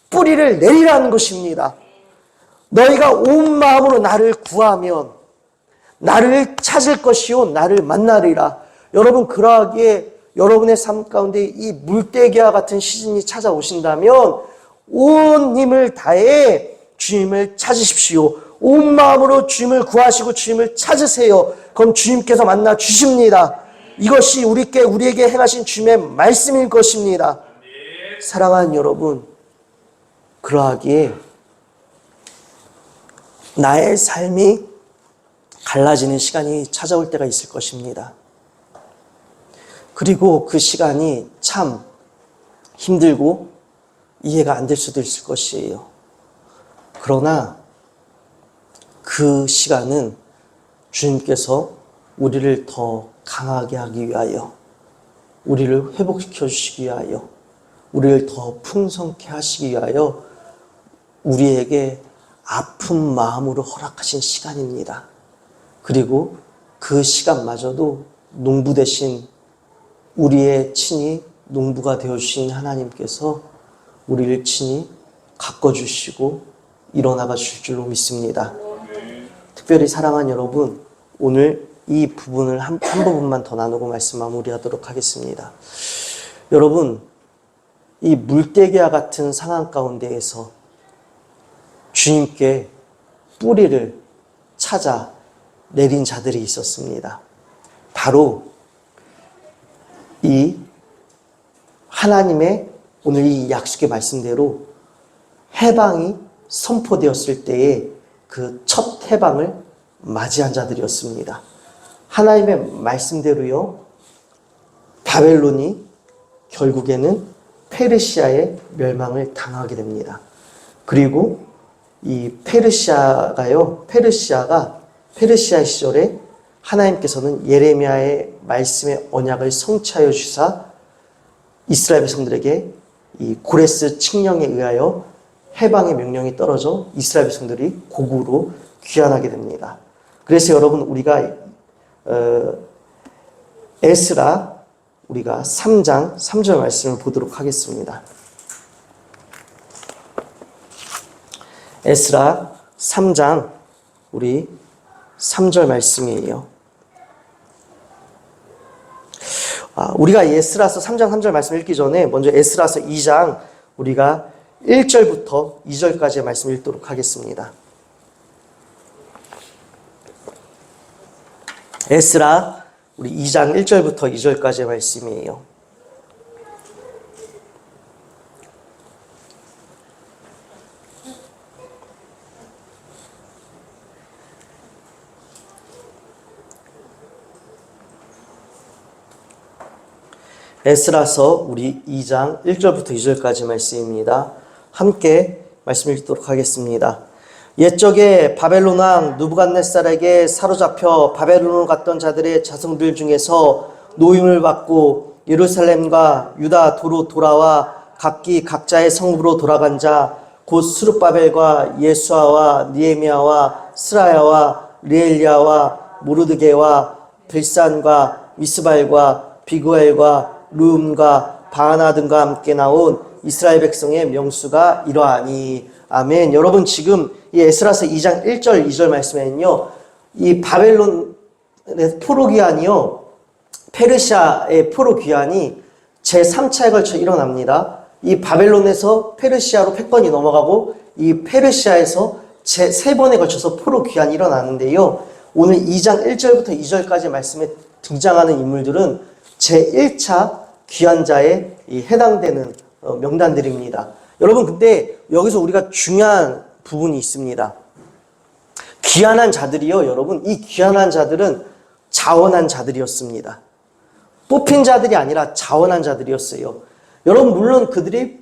[SPEAKER 1] 뿌리를 내리라는 것입니다. 너희가 온 마음으로 나를 구하면 나를 찾을 것이요 나를 만나리라. 여러분, 그러하기에 여러분의 삶 가운데 이 물대기와 같은 시즌이 찾아오신다면 온 힘을 다해 주님을 찾으십시오. 온 마음으로 주님을 구하시고 주님을 찾으세요. 그럼 주님께서 만나 주십니다. 이것이 우리에게 행하신 주님의 말씀일 것입니다. 사랑하는 여러분, 그러하기에 나의 삶이 갈라지는 시간이 찾아올 때가 있을 것입니다. 그리고 그 시간이 참 힘들고 이해가 안 될 수도 있을 것이에요. 그러나 그 시간은 주님께서 우리를 더 강하게 하기 위하여, 우리를 회복시켜 주시기 위하여, 우리를 더 풍성케 하시기 위하여 우리에게 아픈 마음으로 허락하신 시간입니다. 그리고 그 시간마저도 농부 대신 우리의 친히 농부가 되어주신 하나님께서 우리를 친히 가꿔주시고 일어나가 주실 줄로 믿습니다. 특별히 사랑하는 여러분, 오늘 이 부분을 한 부분만 더 나누고 말씀 마무리하도록 하겠습니다. 여러분, 이 물대기와 같은 상황 가운데에서 주님께 뿌리를 찾아 내린 자들이 있었습니다. 바로 이 하나님의 오늘 이 약속의 말씀대로 해방이 선포되었을 때에 그 첫 해방을 맞이한 자들이었습니다. 하나님의 말씀대로요, 바벨론이 결국에는 페르시아의 멸망을 당하게 됩니다. 그리고 이 페르시아 시절에 하나님께서는 예레미야의 말씀의 언약을 성취하여 주사 이스라엘 백성들에게 이 고레스 칙령에 의하여 해방의 명령이 떨어져 이스라엘 백성들이 고국으로 귀환하게 됩니다. 그래서 여러분, 우리가 에스라 우리가 3장 3절 말씀을 보도록 하겠습니다. 에스라 3장 우리 3절 말씀이에요. 우리가 에스라서 3장 3절 말씀 읽기 전에 먼저 에스라서 2장 우리가 1절부터 2절까지의 말씀 읽도록 하겠습니다. 에스라 우리 2장 1절부터 2절까지의 말씀이에요. 에스라서 우리 2장 1절부터 2절까지 말씀입니다. 함께 말씀 읽도록 하겠습니다. 옛적에 바벨론 왕 느부갓네살에게 사로잡혀 바벨론으로 갔던 자들의 자손들 중에서 노임을 받고 예루살렘과 유다 도로 돌아와 각기 각자의 성읍으로 돌아간 자 곧 스룹바벨과 예수아와 니에미아와 스라야와 리엘리아와 모르드게와 빌산과 미스발과 비구엘과 르움과 바하나 등과 함께 나온 이스라엘 백성의 명수가 이러하니. 아멘. 여러분 지금 이 에스라서 2장 1절 2절 말씀에는요, 이 바벨론의 포로 귀환이요, 페르시아의 포로 귀환이 제3차에 걸쳐 일어납니다. 이 바벨론에서 페르시아로 패권이 넘어가고 이 페르시아에서 제3번에 걸쳐서 포로 귀환이 일어나는데요. 오늘 2장 1절부터 2절까지 말씀에 등장하는 인물들은 제1차 귀환자에 해당되는 명단들입니다. 여러분 근데 여기서 우리가 중요한 부분이 있습니다. 귀환한 자들이요, 여러분 이 귀환한 자들은 자원한 자들이었습니다. 뽑힌 자들이 아니라 자원한 자들이었어요. 여러분 물론 그들이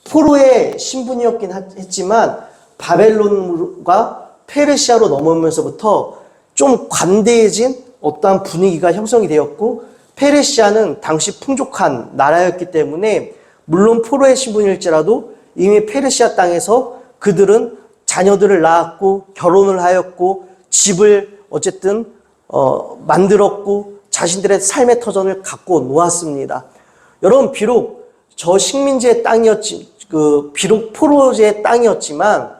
[SPEAKER 1] 포로의 신분이었긴 했지만 바벨론과 페르시아로 넘어오면서부터 좀 관대해진 어떠한 분위기가 형성이 되었고, 페르시아는 당시 풍족한 나라였기 때문에 물론 포로의 신분일지라도 이미 페르시아 땅에서 그들은 자녀들을 낳았고 결혼을 하였고 집을 어쨌든 만들었고 자신들의 삶의 터전을 갖고 놓았습니다. 여러분 비록 저 식민지의 땅이었지, 비록 포로제의 땅이었지만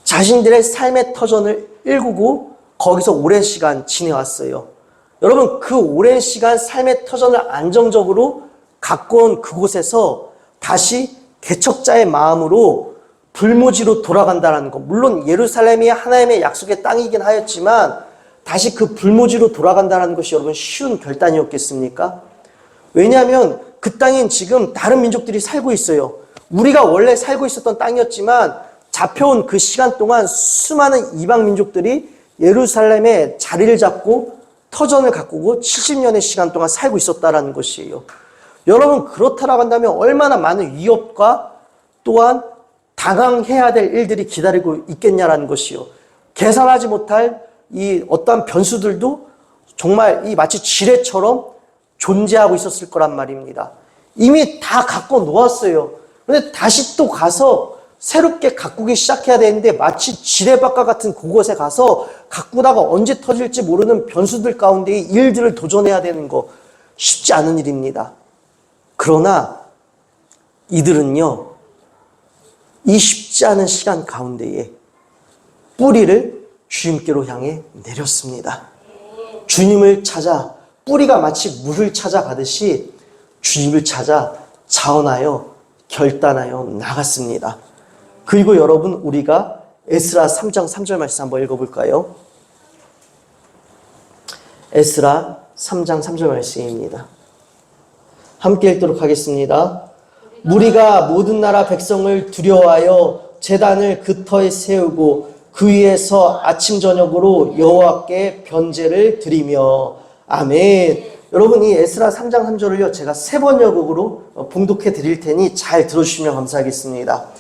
[SPEAKER 1] 자신들의 삶의 터전을 일구고 거기서 오랜 시간 지내왔어요. 여러분 그 오랜 시간 삶의 터전을 안정적으로 갖고 온 그곳에서 다시 개척자의 마음으로 불모지로 돌아간다는 것. 물론 예루살렘이 하나님의 약속의 땅이긴 하였지만 다시 그 불모지로 돌아간다는 것이 여러분 쉬운 결단이었겠습니까? 왜냐하면 그 땅엔 지금 다른 민족들이 살고 있어요. 우리가 원래 살고 있었던 땅이었지만 잡혀온 그 시간 동안 수많은 이방 민족들이 예루살렘에 자리를 잡고 터전을 가꾸고 70년의 시간 동안 살고 있었다는 것이에요. 여러분 그렇다라고 한다면 얼마나 많은 위협과 또한 당황해야 될 일들이 기다리고 있겠냐라는 것이요. 계산하지 못할 이 어떠한 변수들도 정말 이 마치 지뢰처럼 존재하고 있었을 거란 말입니다. 이미 다 갖고 놓았어요. 그런데 다시 또 가서 새롭게 가꾸기 시작해야 되는데 마치 지뢰밭과 같은 그곳에 가서 가꾸다가 언제 터질지 모르는 변수들 가운데 일들을 도전해야 되는 거 쉽지 않은 일입니다. 그러나 이들은요, 이 쉽지 않은 시간 가운데에 뿌리를 주님께로 향해 내렸습니다. 주님을 찾아 뿌리가 마치 물을 찾아가듯이 주님을 찾아 자원하여 결단하여 나갔습니다. 그리고 여러분 우리가 에스라 3장 3절 말씀 한번 읽어볼까요? 에스라 3장 3절 말씀입니다. 함께 읽도록 하겠습니다. 무리가 모든 나라 백성을 두려워하여 제단을 그 터에 세우고 그 위에서 아침 저녁으로 여호와께 변제를 드리며. 아멘. 여러분 이 에스라 3장 3절을요 제가 3번역으로 봉독해 드릴 테니 잘 들어주시면 감사하겠습니다.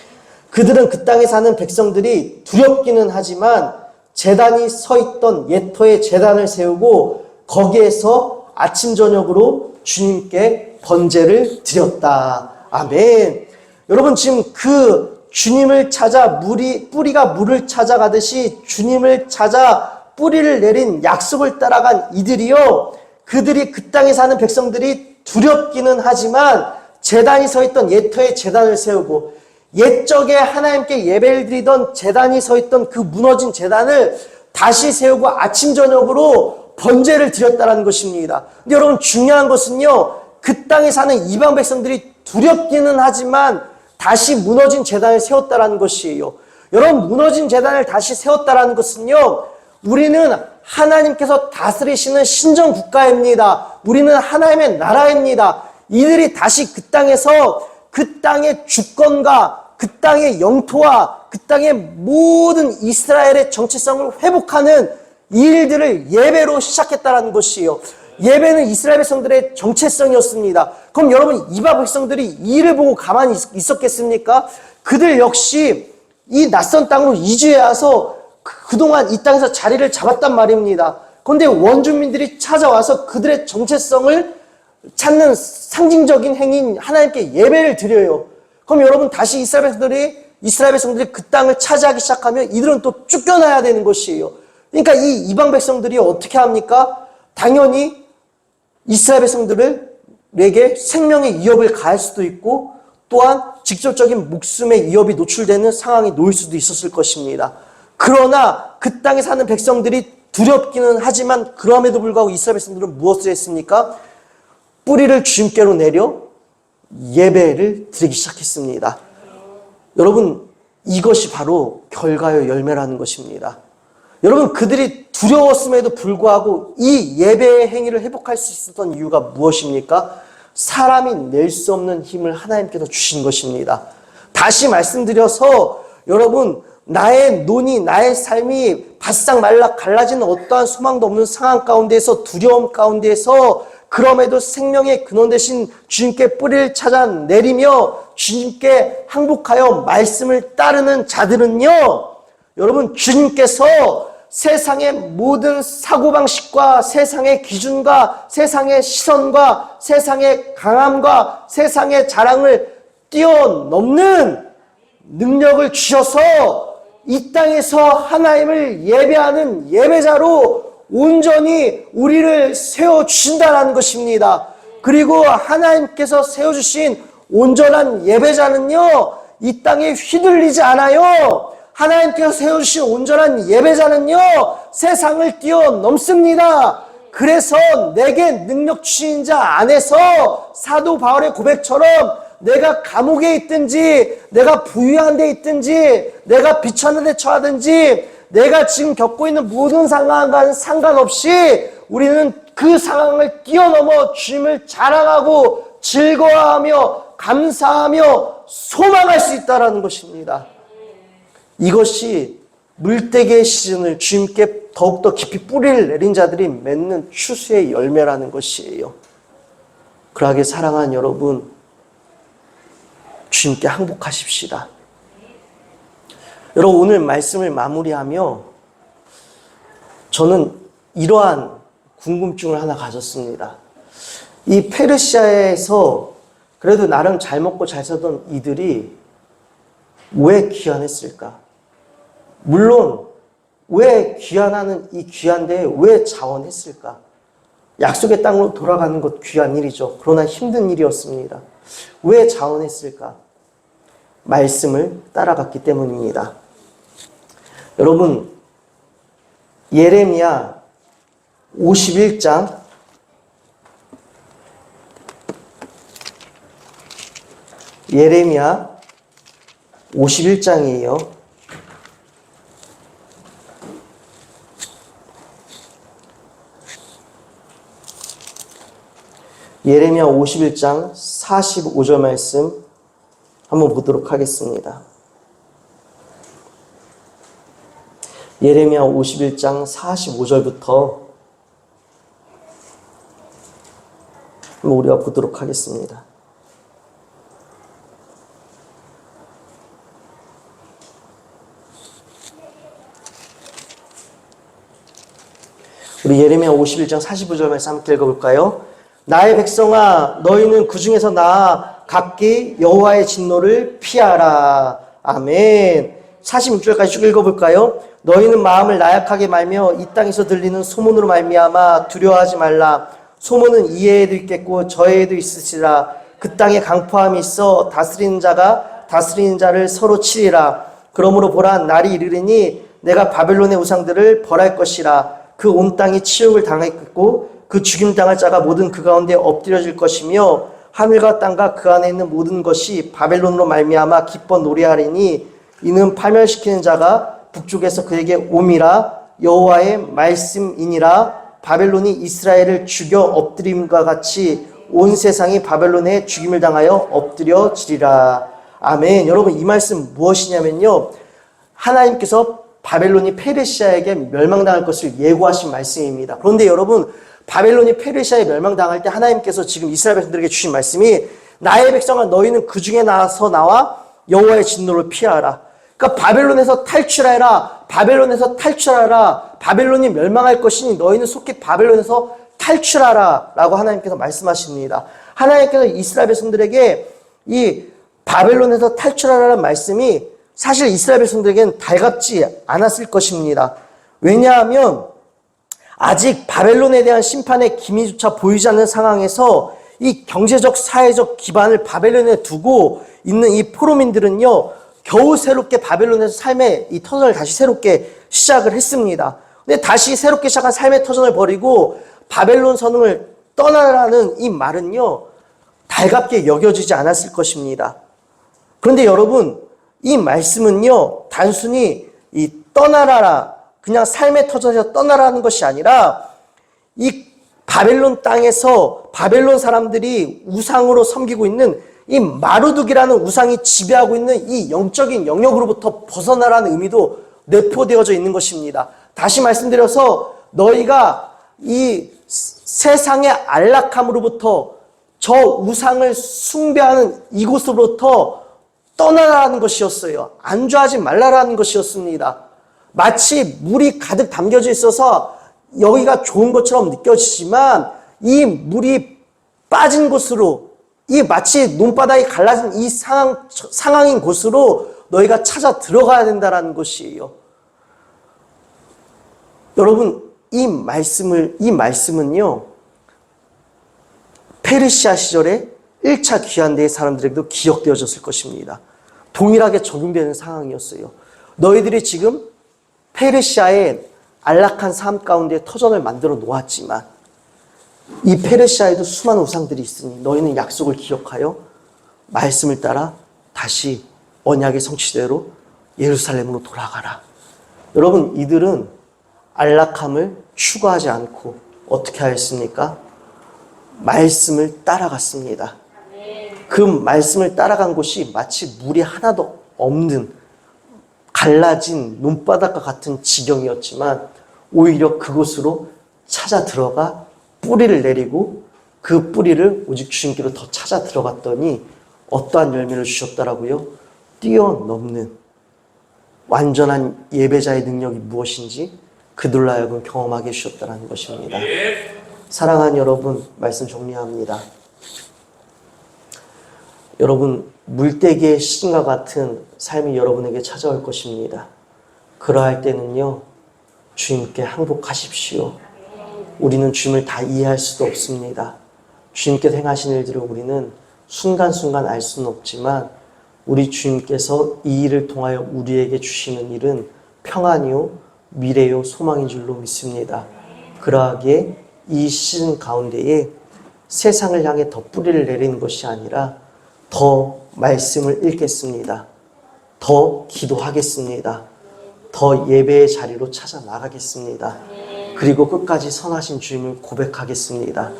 [SPEAKER 1] 그들은 그 땅에 사는 백성들이 두렵기는 하지만 제단이 서 있던 옛터에 제단을 세우고 거기에서 아침 저녁으로 주님께 번제를 드렸다. 아멘. 여러분 지금 그 주님을 찾아 뿌리가 물을 찾아가듯이 주님을 찾아 뿌리를 내린 약속을 따라간 이들이요, 그들이 그 땅에 사는 백성들이 두렵기는 하지만 제단이 서 있던 옛터에 제단을 세우고 옛적에 하나님께 예배를 드리던 제단이 서 있던 그 무너진 제단을 다시 세우고 아침 저녁으로 번제를 드렸다는 것입니다. 근데 여러분 중요한 것은요, 그 땅에 사는 이방 백성들이 두렵기는 하지만 다시 무너진 제단을 세웠다는 것이에요. 여러분, 무너진 제단을 다시 세웠다는 것은요, 우리는 하나님께서 다스리시는 신정 국가입니다. 우리는 하나님의 나라입니다. 이들이 다시 그 땅에서 그 땅의 주권과 그 땅의 영토와 그 땅의 모든 이스라엘의 정체성을 회복하는 이 일들을 예배로 시작했다는 것이에요. 예배는 이스라엘 백성들의 정체성이었습니다. 그럼 여러분, 이방 백성들이 이 일을 보고 가만히 있었겠습니까? 그들 역시 이 낯선 땅으로 이주해 와서 그동안 이 땅에서 자리를 잡았단 말입니다. 그런데 원주민들이 찾아와서 그들의 정체성을 찾는 상징적인 행위인 하나님께 예배를 드려요. 그럼 여러분, 다시 이스라엘 백성들이 그 땅을 차지하기 시작하면 이들은 또 쫓겨나야 되는 것이에요. 그러니까 이 이방 백성들이 어떻게 합니까? 당연히 이스라엘 백성들에게 생명의 위협을 가할 수도 있고, 또한 직접적인 목숨의 위협이 노출되는 상황에 놓일 수도 있었을 것입니다. 그러나 그 땅에 사는 백성들이 두렵기는 하지만 그럼에도 불구하고 이스라엘 백성들은 무엇을 했습니까? 뿌리를 주님께로 내려 예배를 드리기 시작했습니다. 여러분, 이것이 바로 결과의 열매라는 것입니다. 여러분, 그들이 두려웠음에도 불구하고 이 예배의 행위를 회복할 수 있었던 이유가 무엇입니까? 사람이 낼 수 없는 힘을 하나님께서 주신 것입니다. 다시 말씀드려서 여러분, 나의 논의, 나의 삶이 바싹 말라 갈라지는 어떠한 소망도 없는 상황 가운데에서, 두려움 가운데에서, 그럼에도 생명의 근원 되신 주님께 뿌리를 찾아 내리며 주님께 항복하여 말씀을 따르는 자들은요, 여러분, 주님께서 세상의 모든 사고방식과 세상의 기준과 세상의 시선과 세상의 강함과 세상의 자랑을 뛰어넘는 능력을 주셔서 이 땅에서 하나님을 예배하는 예배자로 온전히 우리를 세워주신다는 것입니다. 그리고 하나님께서 세워주신 온전한 예배자는요, 이 땅에 휘둘리지 않아요. 하나님께서 세워주신 온전한 예배자는요, 세상을 뛰어넘습니다. 그래서 내게 능력 주신 자 안에서 사도 바울의 고백처럼 내가 감옥에 있든지, 내가 부유한 데 있든지, 내가 비천한 데 처하든지, 내가 지금 겪고 있는 모든 상황과는 상관없이 우리는 그 상황을 뛰어넘어 주님을 자랑하고 즐거워하며 감사하며 소망할 수 있다는 것입니다. 이것이 물대기의 시즌을 주님께 더욱더 깊이 뿌리를 내린 자들이 맺는 추수의 열매라는 것이에요. 그러하게 사랑하는 여러분, 주님께 항복하십시다. 여러분, 오늘 말씀을 마무리하며 저는 이러한 궁금증을 하나 가졌습니다. 이 페르시아에서 그래도 나름 잘 먹고 잘 살던 이들이 왜 귀환했을까? 물론 왜 귀환하는 이 귀한 데에 왜 자원했을까? 약속의 땅으로 돌아가는 것 귀한 일이죠. 그러나 힘든 일이었습니다. 왜 자원했을까? 말씀을 따라갔기 때문입니다. 여러분, 예레미야 51장 51장이에요. 예레미야 51장 45절 말씀 한번 보도록 하겠습니다. 예레미야 51장 45절부터 한번 우리가 보도록 하겠습니다. 우리 예레미야 51장 45절 말씀 함께 읽어볼까요? 나의 백성아, 너희는 그 중에서 나 각기 여호와의 진노를 피하라. 아멘. 46절까지 쭉 읽어볼까요? 너희는 마음을 나약하게 말며 이 땅에서 들리는 소문으로 말미암아 두려워하지 말라. 소문은 이에도 있겠고 저에도 있으시라. 그 땅에 강포함이 있어 다스리는 자가 다스리는 자를 서로 치리라. 그러므로 보라, 날이 이르리니 내가 바벨론의 우상들을 벌할 것이라. 그 온 땅이 치욕을 당했고 그 죽임당할 자가 모든 그 가운데 엎드려질 것이며 하늘과 땅과 그 안에 있는 모든 것이 바벨론으로 말미암아 기뻐 노래하리니 이는 파멸시키는 자가 북쪽에서 그에게 옴이라. 여호와의 말씀이니라. 바벨론이 이스라엘을 죽여 엎드림과 같이 온 세상이 바벨론의 죽임을 당하여 엎드려지리라. 아멘. 여러분, 이 말씀 무엇이냐면요, 하나님께서 바벨론이 페르시아에게 멸망당할 것을 예고하신 말씀입니다. 그런데 여러분, 바벨론이 페르시아에 멸망당할 때 하나님께서 지금 이스라엘 백성들에게 주신 말씀이 나의 백성아 너희는 그 중에 나와 여호와의 진노를 피하라. 그러니까 바벨론에서 탈출하라. 바벨론에서 탈출하라. 바벨론이 멸망할 것이니 너희는 속히 바벨론에서 탈출하라 라고 하나님께서 말씀하십니다. 하나님께서 이스라엘 백성들에게 이 바벨론에서 탈출하라는 말씀이 사실 이스라엘 백성들에게는 달갑지 않았을 것입니다. 왜냐하면 아직 바벨론에 대한 심판의 기미조차 보이지 않는 상황에서 이 경제적 사회적 기반을 바벨론에 두고 있는 이 포로민들은요, 겨우 새롭게 바벨론에서 삶의 이 터전을 다시 새롭게 시작을 했습니다. 근데 다시 새롭게 시작한 삶의 터전을 버리고 바벨론 선흥을 떠나라는 이 말은요, 달갑게 여겨지지 않았을 것입니다. 그런데 여러분, 이 말씀은요, 단순히 이 떠나라, 그냥 삶의 터전에서 떠나라는 것이 아니라 이 바벨론 땅에서 바벨론 사람들이 우상으로 섬기고 있는 이 마루둑이라는 우상이 지배하고 있는 이 영적인 영역으로부터 벗어나라는 의미도 내포되어져 있는 것입니다. 다시 말씀드려서 너희가 이 세상의 안락함으로부터 저 우상을 숭배하는 이곳으로부터 떠나라는 것이었어요. 안주하지 말라라는 것이었습니다. 마치 물이 가득 담겨져 있어서 여기가 좋은 것처럼 느껴지지만 이 물이 빠진 곳으로, 이 마치 논바닥이 갈라진 이 상황인 곳으로 너희가 찾아 들어가야 된다는 것이에요. 여러분, 이 말씀은요, 페르시아 시절에 1차 귀환대의 사람들에게도 기억되어졌을 것입니다. 동일하게 적용되는 상황이었어요. 너희들이 지금 페르시아의 안락한 삶 가운데 터전을 만들어 놓았지만 이 페르시아에도 수많은 우상들이 있으니 너희는 약속을 기억하여 말씀을 따라 다시 언약의 성취대로 예루살렘으로 돌아가라. 여러분, 이들은 안락함을 추구하지 않고 어떻게 하였습니까? 말씀을 따라갔습니다. 그 말씀을 따라간 곳이 마치 물이 하나도 없는 갈라진 논바닥과 같은 지경이었지만 오히려 그곳으로 찾아 들어가 뿌리를 내리고 그 뿌리를 오직 주님께로 더 찾아 들어갔더니 어떠한 열매를 주셨더라고요? 뛰어넘는 완전한 예배자의 능력이 무엇인지 그들로 하여금 경험하게 해주셨다는 것입니다. 사랑하는 여러분, 말씀 정리합니다. 여러분, 물때기의 시즌과 같은 삶이 여러분에게 찾아올 것입니다. 그러할 때는요, 주님께 항복하십시오. 우리는 주님을 다 이해할 수도 없습니다. 주님께서 행하신 일들을 우리는 순간순간 알 수는 없지만 우리 주님께서 이 일을 통하여 우리에게 주시는 일은 평안이요, 미래요, 소망인 줄로 믿습니다. 그러하기에 이 시즌 가운데에 세상을 향해 더 뿌리를 내리는 것이 아니라 더 말씀을 읽겠습니다. 더 기도하겠습니다. 더 예배의 자리로 찾아 나가겠습니다. 그리고 끝까지 선하신 주님을 고백하겠습니다.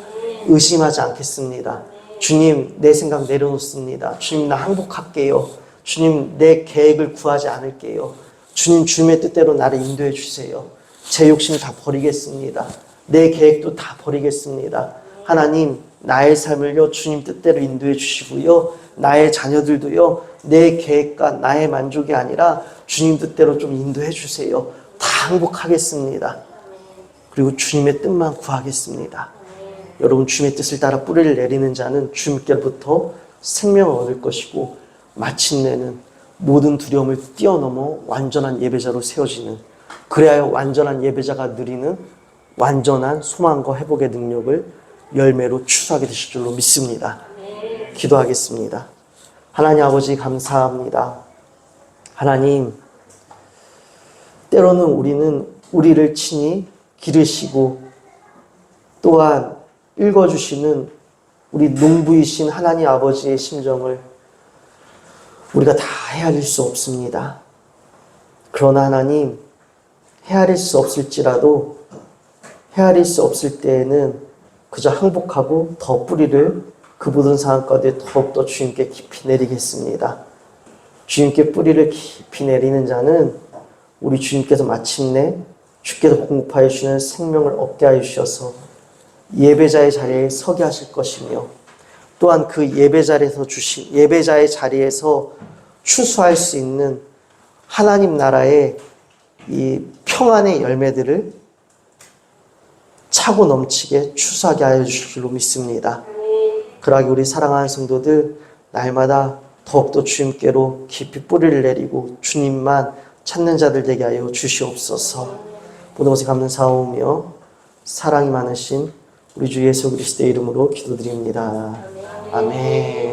[SPEAKER 1] 의심하지 않겠습니다. 주님, 내 생각 내려놓습니다. 주님, 나 항복할게요. 주님, 내 계획을 구하지 않을게요. 주님, 주님의 뜻대로 나를 인도해 주세요. 제 욕심 다 버리겠습니다. 내 계획도 다 버리겠습니다. 하나님, 나의 삶을요, 주님 뜻대로 인도해 주시고요. 나의 자녀들도요, 내 계획과 나의 만족이 아니라 주님 뜻대로 좀 인도해 주세요. 다 항복하겠습니다. 그리고 주님의 뜻만 구하겠습니다. 여러분, 주님의 뜻을 따라 뿌리를 내리는 자는 주님께로부터 생명을 얻을 것이고 마침내는 모든 두려움을 뛰어넘어 완전한 예배자로 세워지는, 그래야 완전한 예배자가 누리는 완전한 소망과 회복의 능력을 열매로 추수하게 되실 줄로 믿습니다. 기도하겠습니다. 하나님 아버지 감사합니다. 하나님, 때로는 우리는 우리를 친히 기르시고 또한 읽어주시는 우리 농부이신 하나님 아버지의 심정을 우리가 다 헤아릴 수 없습니다. 그러나 하나님, 헤아릴 수 없을지라도 헤아릴 수 없을 때에는 그저 항복하고 더 뿌리를 그 모든 상황 가운데 더욱더 주님께 깊이 내리겠습니다. 주님께 뿌리를 깊이 내리는 자는 우리 주님께서 마침내 주께서 공급하여 주시는 생명을 얻게 하여 주셔서 예배자의 자리에 서게 하실 것이며 또한 그 예배자의 자리에서 추수할 수 있는 하나님 나라의 이 평안의 열매들을 차고 넘치게 추수하게 하여 주실 줄로 믿습니다. 그러하게 우리 사랑하는 성도들 날마다 더욱더 주님께로 깊이 뿌리를 내리고 주님만 찾는 자들 되게 하여 주시옵소서. 모든 것에 감사하오며 사랑이 많으신 우리 주 예수 그리스도의 이름으로 기도드립니다. 아멘.